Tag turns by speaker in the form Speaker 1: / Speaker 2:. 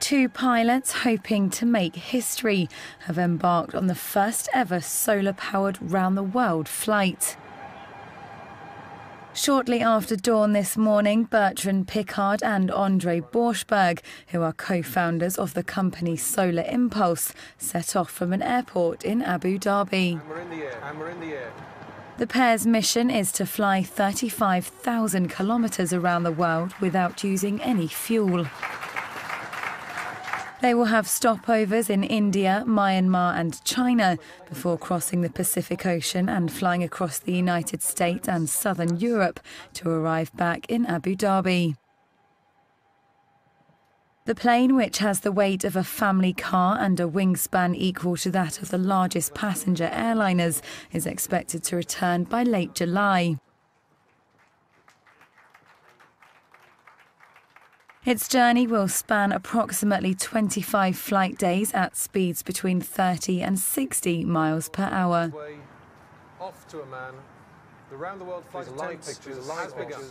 Speaker 1: Two pilots hoping to make history have embarked on the first ever solar-powered round-the-world flight. Shortly after dawn this morning, Bertrand Piccard and André Borschberg, who are co-founders of the company Solar Impulse, set off from an airport in Abu Dhabi.
Speaker 2: We're in the air.
Speaker 1: The pair's mission is to fly 35,000 kilometres around the world without using any fuel. They will have stopovers in India, Myanmar and China before crossing the Pacific Ocean and flying across the United States and southern Europe to arrive back in Abu Dhabi. The plane, which has the weight of a family car and a wingspan equal to that of the largest passenger airliners, is expected to return by late July. Its journey will span approximately 25 flight days at speeds between 30 and 60 miles per hour.
Speaker 2: Off to a man. The round-the-world flight attempts has begun.